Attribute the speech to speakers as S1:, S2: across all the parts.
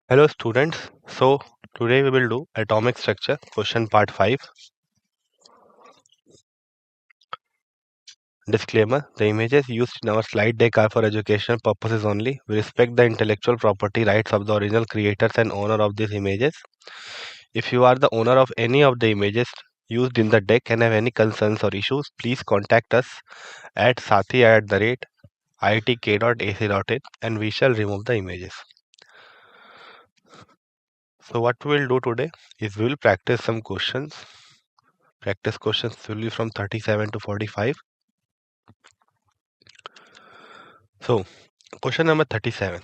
S1: Hello students. So today we will do atomic structure question part 5. Disclaimer: the images used in our slide deck are for educational purposes only. We respect the intellectual property rights of the original creators and owner of these images. If you are the owner of any of the images used in the deck and have any concerns or issues, please contact us at sathi@itk.ac.in and we shall remove the images. So what we will do today is we will practice some questions. Practice questions will be from 37 to 45. So, question number 37.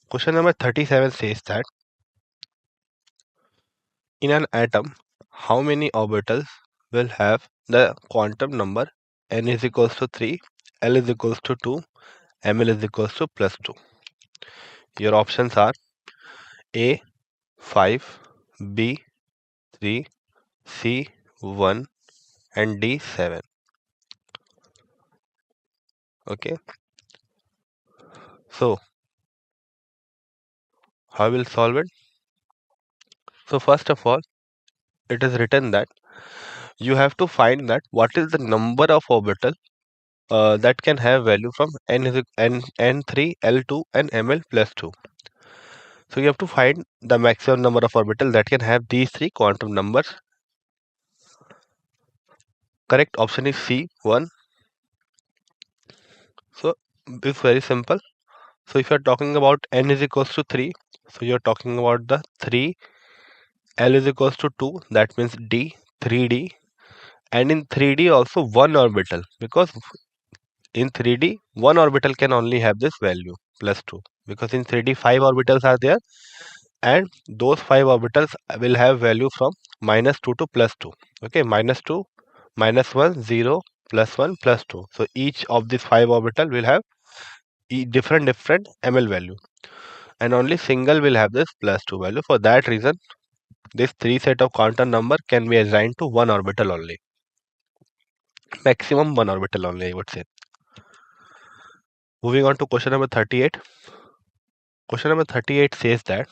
S1: Question number 37 says that in an atom, how many orbitals will have the quantum number n is equals to 3, l is equals to 2, ml is equals to plus 2. Your options are A 5, B 3, C 1 and D 7. Okay. So, how will solve it? So, first of all, it is written that you have to find that what is the number of orbital that can have value from n3, L2 and Ml plus 2. So you have to find the maximum number of orbital that can have these three quantum numbers. Correct option is C1. So it's very simple. So if you are talking about n is equals to 3, so you are talking about the 3, L is equals to 2, that means D, 3D, and in 3D also one orbital, because in 3D one orbital can only have this value plus 2, because in 3D 5 orbitals are there and those 5 orbitals will have value from minus 2 to plus 2. Okay, minus 2, minus 1, 0, plus 1, plus 2. So each of these 5 orbital will have different ml value, and only single will have this plus 2 value. For that reason, this 3 set of quantum number can be assigned to one orbital only, maximum one orbital only, I would say. Moving on to question number 38. Question number 38 says that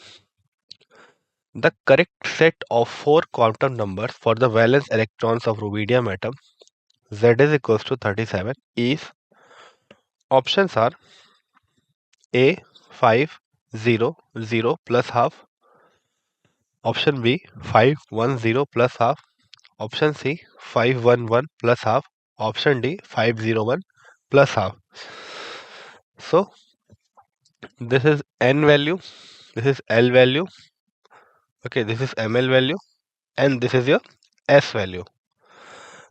S1: the correct set of 4 quantum numbers for the valence electrons of rubidium atom Z is equals to 37 is, options are A 5 0 0 plus half, option B 5 1 0 plus half, option C 5 1 1 plus half, option D 5 0 1 plus half. So this is n value, this is L value, okay, this is ml value, and this is your S value.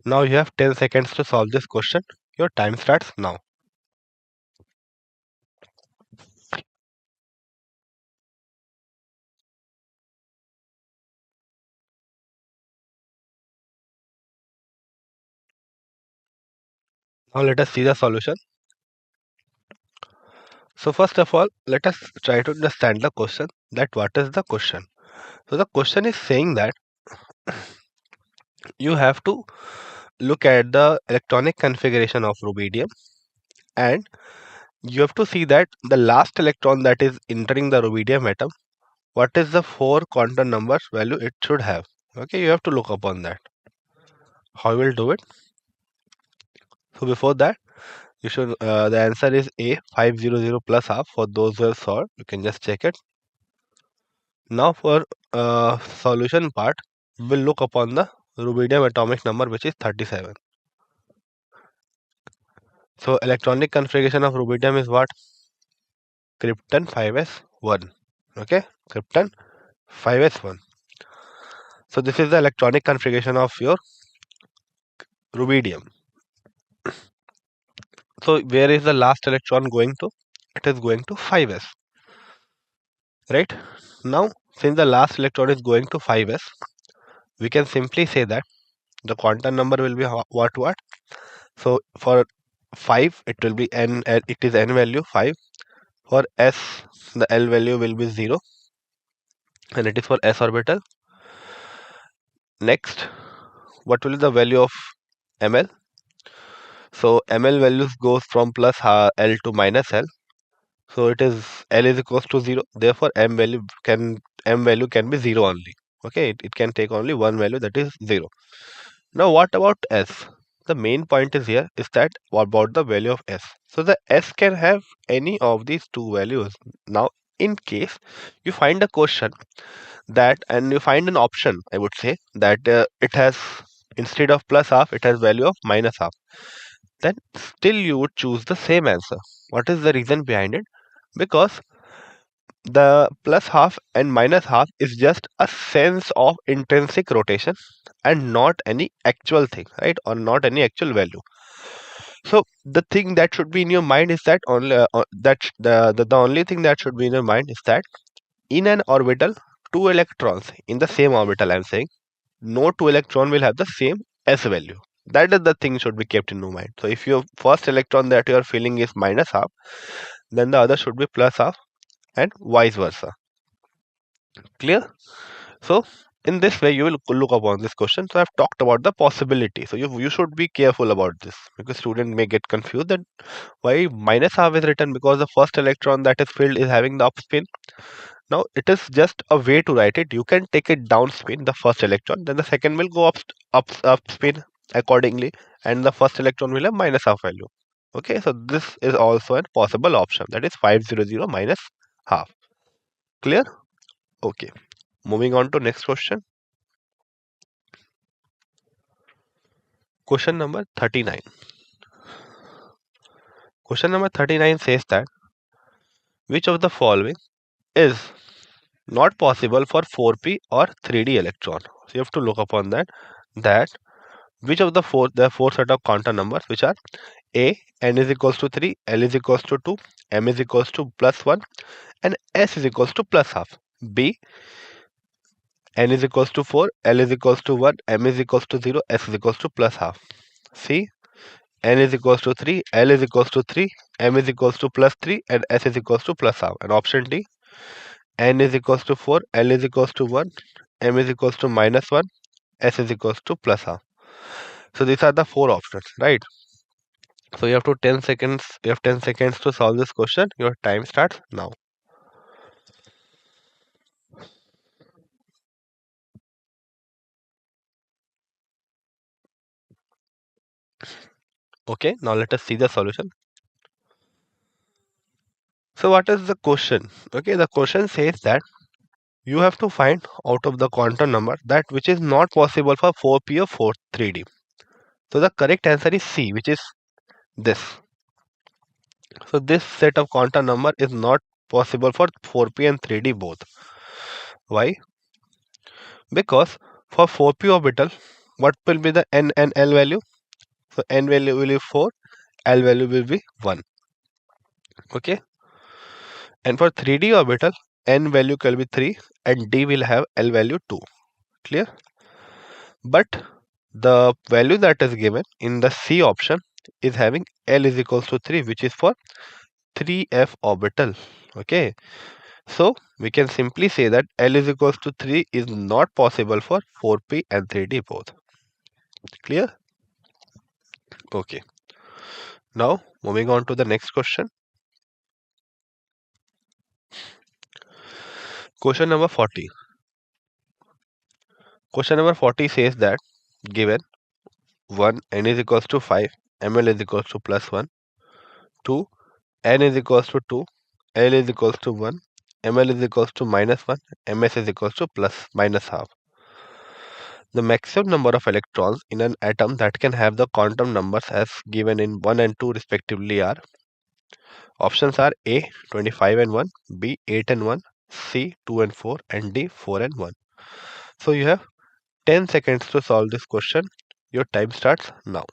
S1: Now you have 10 seconds to solve this question. Your time starts now. Now let us see the solution. So first of all, let us try to understand the question, that what is the question. So the question is saying that you have to look at the electronic configuration of rubidium, and you have to see that the last electron that is entering the rubidium atom, what is the 4 quantum numbers value it should have. Okay, you have to look upon that. How you will do it? So before that, you should the answer is A 500 plus half. For those who have solved, you can just check it. Now for solution part, we'll look upon the rubidium atomic number, which is 37. So electronic configuration of rubidium is what? Krypton 5s1. Okay, krypton 5s1. So this is the electronic configuration of your rubidium. So where is the last electron going to? It is going to 5s. Right? Now, since the last electron is going to 5s, we can simply say that the quantum number will be what? So for 5, it will be n. It is n value 5. For s, the L value will be 0, and it is for s orbital. Next, what will be the value of ml? So ml values goes from plus L to minus L. So it is L is equals to 0, therefore m value can be 0 only. Okay, it can take only one value, that is 0. Now what about S? The main point is here is that what about the value of S? So the S can have any of these two values. Now in case you find a question that and you find an option, I would say that it has, instead of plus half, it has value of minus half, then still you would choose the same answer. What is the reason behind it? Because the plus half and minus half is just a sense of intrinsic rotation and not any actual thing, right? Or not any actual value. So the thing that should be in your mind is that only the only thing that should be in your mind is that in an orbital, two electrons in the same orbital, I'm saying, no two electron will have the same s value. That is the thing should be kept in your mind. So if your first electron that you are feeling is minus half, then the other should be plus half and vice versa. Clear? So in this way you will look upon this question. So I've talked about the possibility. So you should be careful about this, because student may get confused that why minus half is written, because the first electron that is filled is having the up spin. Now it is just a way to write it. You can take it down spin, the first electron, then the second will go up spin accordingly, and the first electron will have minus half value. Okay, so this is also a possible option, that is 500 minus half. Clear? Okay. Moving on to next question. Question number 39. Question number 39 says that which of the following is not possible for 4p or 3d electron? So you have to look upon that which of the four set of quantum numbers, which are A, n is equals to 3, L is equals to 2, M is equals to plus 1, and S is equals to plus half. B, n is equals to 4, L is equals to 1, M is equals to 0, S is equals to plus half. C, n is equals to 3, L is equals to 3, M is equals to plus 3, and S is equals to plus half. And option D, n is equals to 4, L is equals to 1, M is equals to minus 1, S is equals to plus half. So these are the four options, right? So you have 10 seconds to solve this question. Your time starts now. Okay, now let us see the solution. So what is the question? Okay, the question says that you have to find out of the quantum number that which is not possible for 4p or 3d. So the correct answer is C, which is this. So this set of quantum number is not possible for 4p and 3d both. Why? Because for 4p orbital, what will be the n and l value? So n value will be 4, l value will be 1. Okay. And for 3d orbital, n value will be 3 and d will have l value 2. Clear? But the value that is given in the C option is having L is equals to 3, which is for 3f orbital. Okay. So we can simply say that L is equals to 3 is not possible for 4p and 3d both. Clear? Okay. Now moving on to the next question. Question number 40. Question number 40 says that given 1 n is equals to 5, ml is equals to plus 1, 2 n is equals to 2, L is equals to 1, ml is equals to minus 1, ms is equals to plus minus half. The maximum number of electrons in an atom that can have the quantum numbers as given in 1 and 2 respectively are, options are A 25 and 1, B 8 and 1, C 2 and 4, and D 4 and 1. So you have 10 seconds to solve this question. Your time starts now.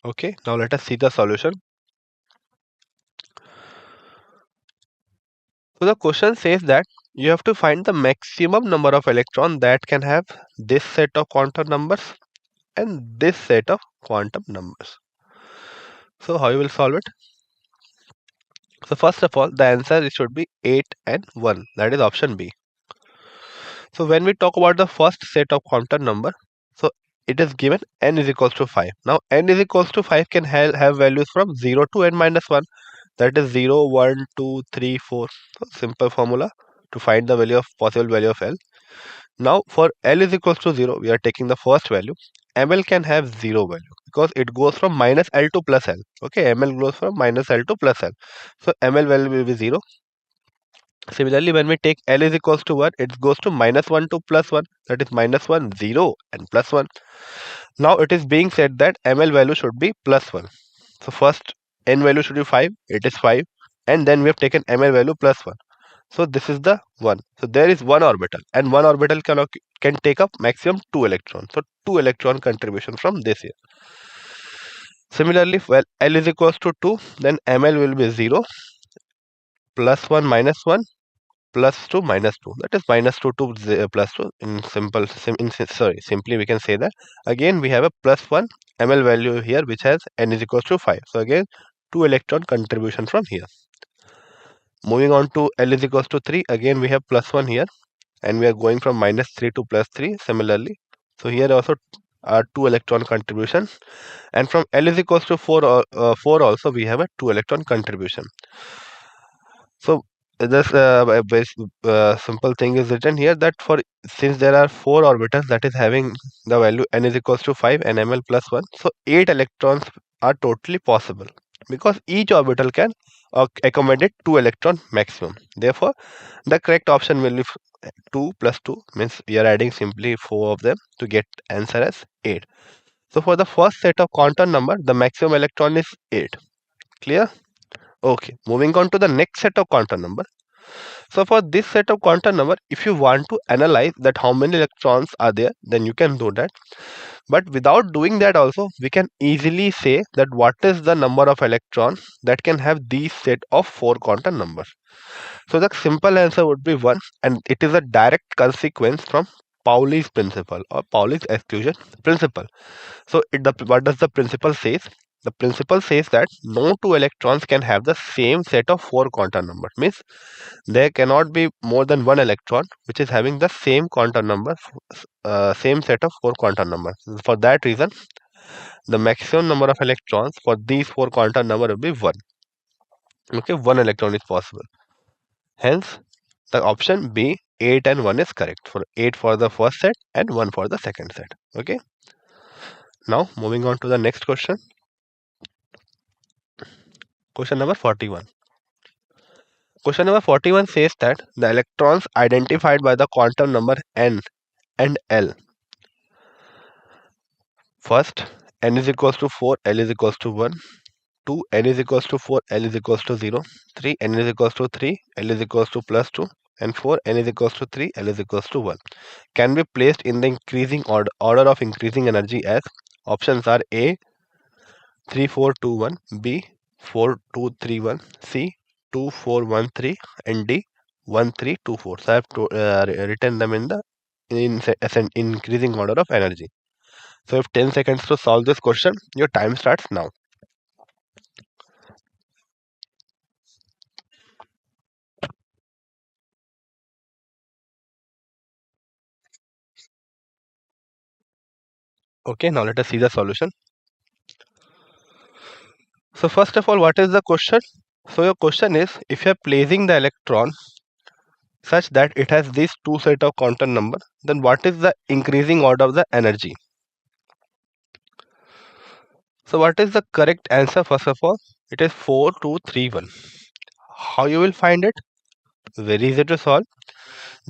S1: Okay, now let us see the solution. So the question says that you have to find the maximum number of electrons that can have this set of quantum numbers and this set of quantum numbers. So how you will solve it? So first of all, the answer should be 8 and 1. That is option B. So when we talk about the first set of quantum number, so it is given n is equals to 5. Now n is equals to 5 can have values from 0 to n minus 1. That is 0, 1, 2, 3, 4. So simple formula to find the value of possible value of L. Now for L is equals to 0, we are taking the first value. ML can have 0 value because it goes from minus L to plus L. Okay, ML goes from minus L to plus L. So ML value will be 0. Similarly, when we take L is equals to 1, it goes to minus 1 to plus 1. That is minus 1, 0 and plus 1. Now it is being said that ML value should be plus 1. So first N value should be 5. It is 5. And then we have taken ML value plus 1. So this is the 1. So there is one orbital, and one orbital can take up maximum 2 electrons. So 2 electron contribution from this here. Similarly, well, L is equals to 2, then ML will be 0, plus 1 minus 1, plus 2 minus 2. That is minus 2 to plus 2. Simply we can say that. Again we have a plus 1 ML value here which has N is equals to 5. So again 2 electron contribution from here. Moving on to L is equals to 3. Again we have plus 1 here, and we are going from minus 3 to plus 3 similarly. So here also 2 electron contribution, and from L is equals to 4 also we have a 2 electron contribution. So this simple thing is written here that for since there are 4 orbitals that is having the value N is equals to 5 and ML plus 1, so 8 electrons are totally possible because each orbital can accommodate 2 electron maximum. Therefore the correct option will be 2 plus 2, means we are adding simply 4 of them to get answer as 8. So for the first set of quantum number, the maximum electron is 8. Clear? Okay, moving on to the next set of quantum number. So for this set of quantum number, if you want to analyze that how many electrons are there, then you can do that. But without doing that also, we can easily say that what is the number of electrons that can have these set of 4 quantum numbers. So the simple answer would be 1, and it is a direct consequence from Pauli's principle or Pauli's exclusion principle. So what does the principle says? The principle says that no two electrons can have the same set of 4 quantum numbers. Means there cannot be more than one electron which is having the same quantum number, same set of 4 quantum numbers. For that reason, the maximum number of electrons for these 4 quantum number will be 1. Okay, one electron is possible. Hence, the option B, 8 and 1 is correct. For 8 for the first set and 1 for the second set. Okay. Now moving on to the next question. Question number 41. Question number 41 says that the electrons identified by the quantum number n and L. First, n is equals to 4, L is equals to 1. 2, n is equals to 4, L is equals to 0. 3, n is equals to 3, L is equals to plus 2. And 4, n is equals to 3, L is equals to 1. Can be placed in the increasing order of increasing energy as options are A, 3, 4, 2, 1, B, 4, 2, 3, 1, C, 2, 4, 1, 3, and D, 1, 3, 2, 4. So I have written them in the increasing order of energy. So if 10 seconds to solve this question, your time starts now. Okay, now let us see the solution. So first of all, what is the question? So your question is, if you are placing the electron such that it has these two set of quantum number, then what is the increasing order of the energy? So what is the correct answer? First of all, it is 4, 2, 3, 1. How you will find it? Very easy to solve.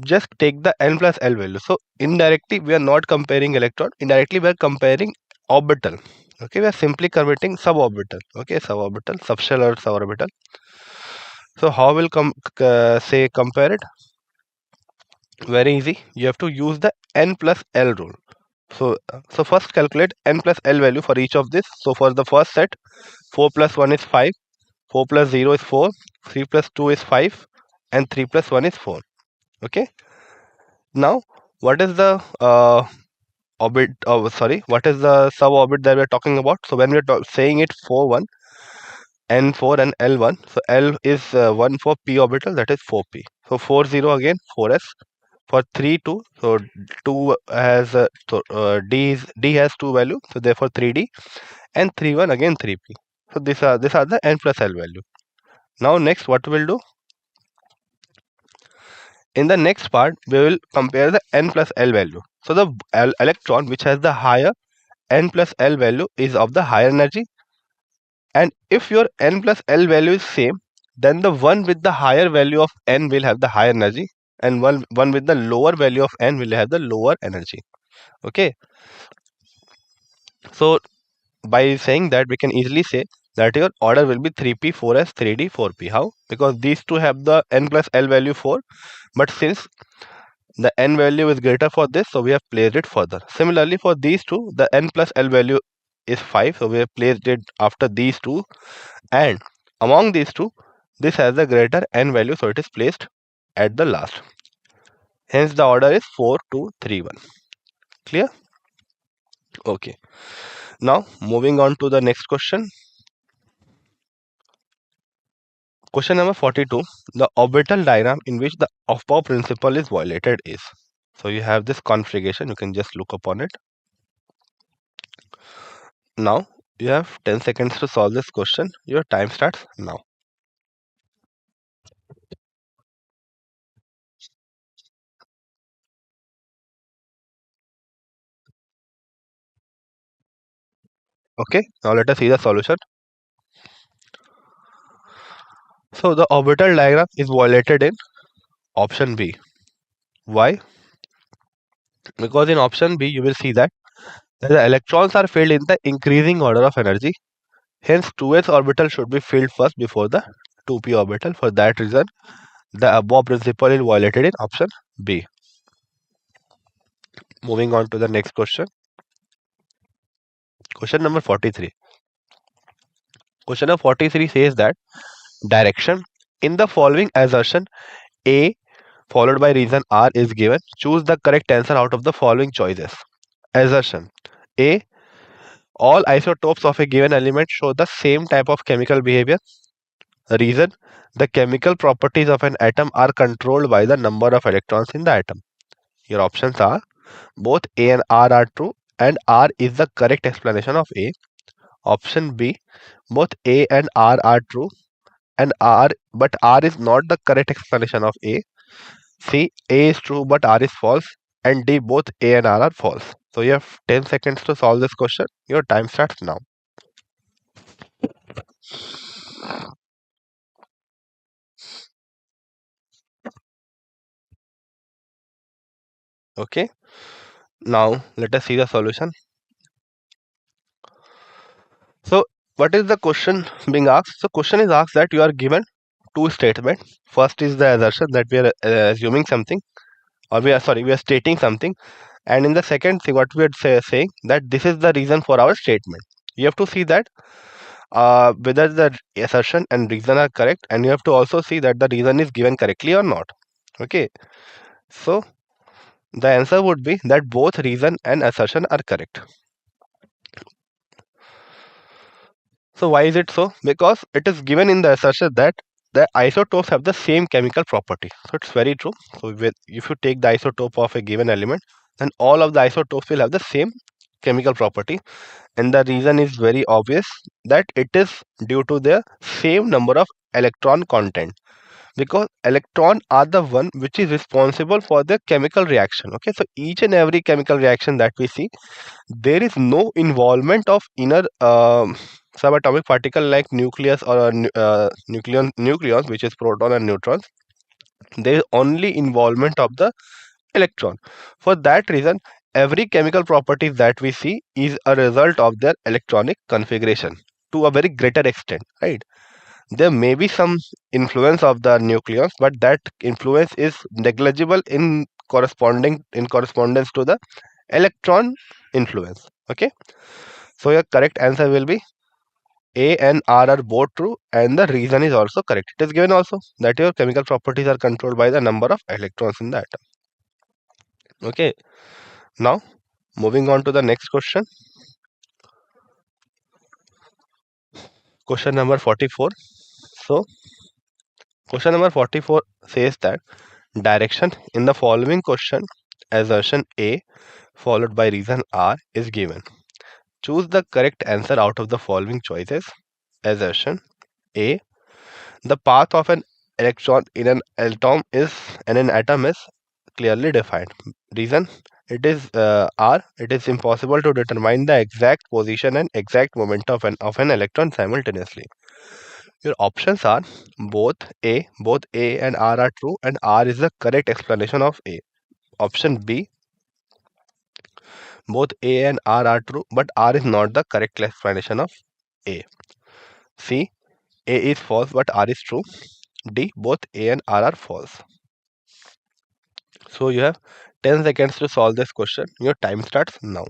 S1: Just take the n plus L value. So indirectly we are not comparing electron. Indirectly we are comparing orbital. Okay, we are simply converting suborbital. Okay, suborbital, subshell suborbital. So how will say compare it? Very easy. You have to use the n plus L rule. So first calculate n plus L value for each of this. So for the first set, 4 plus 1 is 5, 4 plus 0 is 4, 3 plus 2 is 5, and 3 plus 1 is 4. Okay. Now, what is the orbit? Oh, sorry. What is the suborbit that we are talking about? So when we are saying it 4, 1, N4 and L1. So L is 1 for p orbital, that is 4p. So 4, 0 again, 4s. For 3 2, so 2 has D has 2 value, so therefore 3D, and 3 1 again 3P. So these are the n plus L value. Now next what we'll do, in the next part we will compare the n plus L value. So the electron which has the higher n plus L value is of the higher energy, and if your n plus L value is same, then the one with the higher value of n will have the higher energy, and one with the lower value of n will have the lower energy. Okay, so by saying that we can easily say that your order will be 3p, 4s, 3d, 4p. How? Because these two have the n plus L value 4, but since the n value is greater for this, so we have placed it further. Similarly for these two, the n plus L value is 5, so we have placed it after these two, and among these two, this has the greater n value, so it is placed at the last. Hence the order is 4 2 3 1. Clear? Okay, now moving on to the next question. Question number 42. The orbital diagram in which the Aufbau principle is violated is. So you have this configuration, you can just look upon it. Now you have 10 seconds to solve this question. Your time starts now. Okay, now let us see the solution. So the orbital diagram is violated in option B. Why? Because in option B you will see that the electrons are filled in the increasing order of energy. Hence 2s orbital should be filled first before the 2p orbital. For that reason, the above principle is violated in option B. Moving on to the next question. Question number 43. Question number 43 says that direction in the following assertion A followed by reason R is given. Choose the correct answer out of the following choices. Assertion A. All isotopes of a given element show the same type of chemical behavior. Reason: the chemical properties of an atom are controlled by the number of electrons in the atom. Your options are both A and R are true, and R is the correct explanation of A. Option B, both A and R are true, and but R is not the correct explanation of A. C, A is true but R is false, and D, both A and R are false. So you have 10 seconds to solve this question. Your time starts now. Okay, now let us see the solution. So what is the question being asked? So question is asked that you are given two statements. First is the assertion that we are assuming something, or we are stating something, and in the second thing what we are saying that this is the reason for our statement. You have to see that whether the assertion and reason are correct, and you have to also see that the reason is given correctly or not. Okay, so the answer would be that both reason and assertion are correct. So why is it so? Because it is given in the assertion that the isotopes have the same chemical property. So it's very true. So if you take the isotope of a given element, then all of the isotopes will have the same chemical property. And the reason is very obvious, that it is due to the same number of electron content, because electron are the one which is responsible for the chemical reaction. Okay, so each and every chemical reaction that we see, there is no involvement of inner subatomic particle like nucleus or nucleons, which is proton and neutrons. There is only involvement of the electron. For that reason, every chemical property that we see is a result of their electronic configuration to a very greater extent, right? There may be some influence of the nucleons, but that influence is negligible in correspondence to the electron influence. Okay, so your correct answer will be A and R are both true, and the reason is also correct. It is given also that your chemical properties are controlled by the number of electrons in the atom. Okay, now moving on to the next question. Question number 44. So question number 44 says that Direction in the following question, assertion A followed by reason R is given. Choose the correct answer out of the following choices. Assertion A. The path of an electron in an atom is clearly defined. Reason, it is R. It is impossible to determine the exact position and exact momentum of an electron simultaneously. Your options are both A and R are true, and R is the correct explanation of A. Option B, both A and R are true, but R is not the correct explanation of A. C, A is false, but R is true. D, both A and R are false. So you have 10 seconds to solve this question. Your time starts now.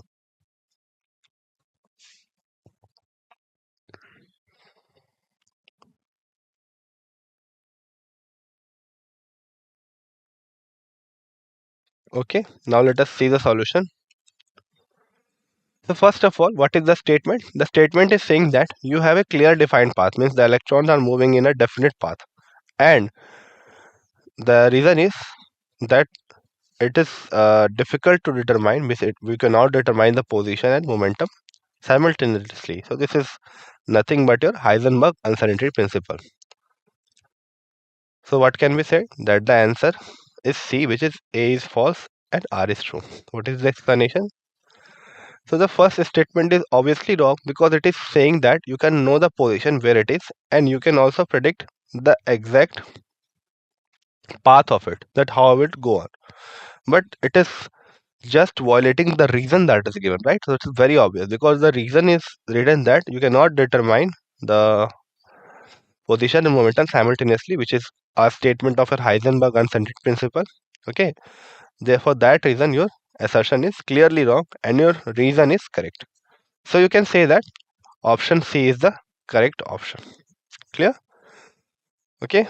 S1: Okay, now let us see the solution. So first of all, what is the statement? The statement is saying that you have a clear defined path, means the electrons are moving in a definite path. And the reason is that it is difficult to determine, means we cannot determine the position and momentum simultaneously. So this is nothing but your Heisenberg uncertainty principle. So what can we say? That the answer is C, which is A is false and R is true. What is the explanation? So the first statement is obviously wrong because it is saying that you can know the position where it is and you can also predict the exact path of it, that how it will go on. But it is just violating the reason that is given, right? So it's very obvious because the reason is written that you cannot determine the position and momentum simultaneously, which is a statement of a Heisenberg uncertainty principle. Okay, therefore that reason your assertion is clearly wrong and your reason is correct. So you can say that option C is the correct option. Clear? Okay.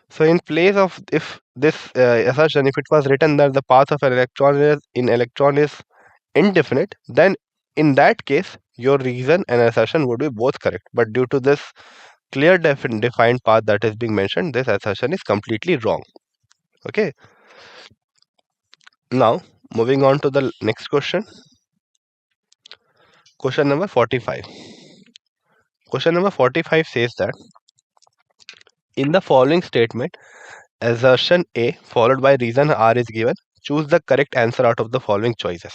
S1: So in place of if this assertion, if it was written that the path of an electron is indefinite, then in that case your reason and assertion would be both correct. But due to this clear defined path that is being mentioned, this assertion is completely wrong. Okay. Now moving on to the next question. Question number 45. Question number 45 says that in the following statement, assertion A followed by reason R is given. Choose the correct answer out of the following choices.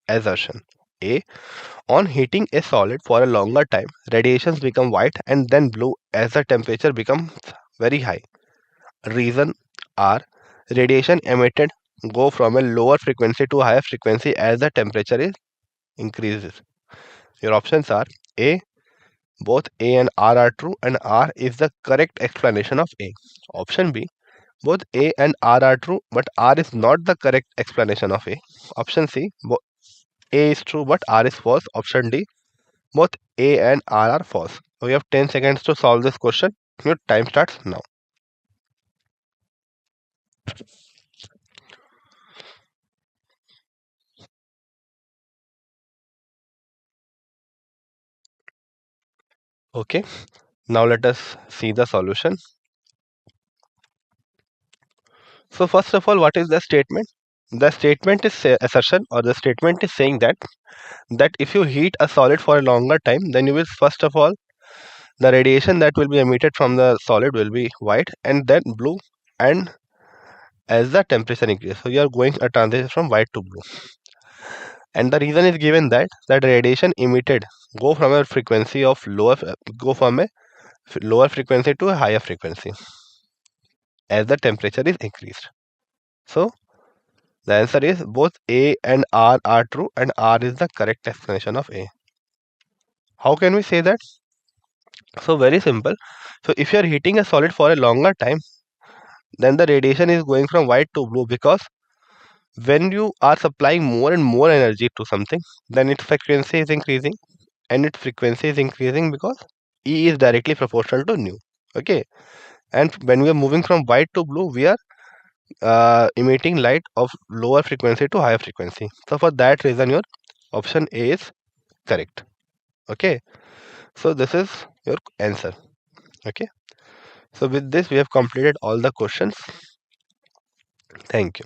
S1: Assertion A. On heating a solid for a longer time, radiations become white and then blue as the temperature becomes very high. Reason R. Radiation emitted go from a lower frequency to a higher frequency as the temperature is increases. Your options are A. Both A and R are true and R is the correct explanation of A. Option B. Both A and R are true, but R is not the correct explanation of A. Option C. A is true, but R is false. Option D. Both A and R are false. So you have 10 seconds to solve this question. Your time starts now. Okay. Now let us see the solution. So first of all, what is the statement? The statement is assertion, or the statement is saying that if you heat a solid for a longer time, then you will first of all the radiation that will be emitted from the solid will be white and then blue, and as the temperature increases, so you are going a transition from white to blue. And the reason is given that radiation emitted go from a frequency of go from a lower frequency to a higher frequency as the temperature is increased. So the answer is both A and R are true and R is the correct explanation of A. How can we say that? So very simple. So if you are heating a solid for a longer time, then the radiation is going from white to blue because when you are supplying more and more energy to something, then its frequency is increasing, and its frequency is increasing because E is directly proportional to nu. Okay, and when we are moving from white to blue, we are emitting light of lower frequency to higher frequency. So for that reason, your option A is correct. Okay, so this is your answer. Okay, so with this we have completed all the questions. Thank you.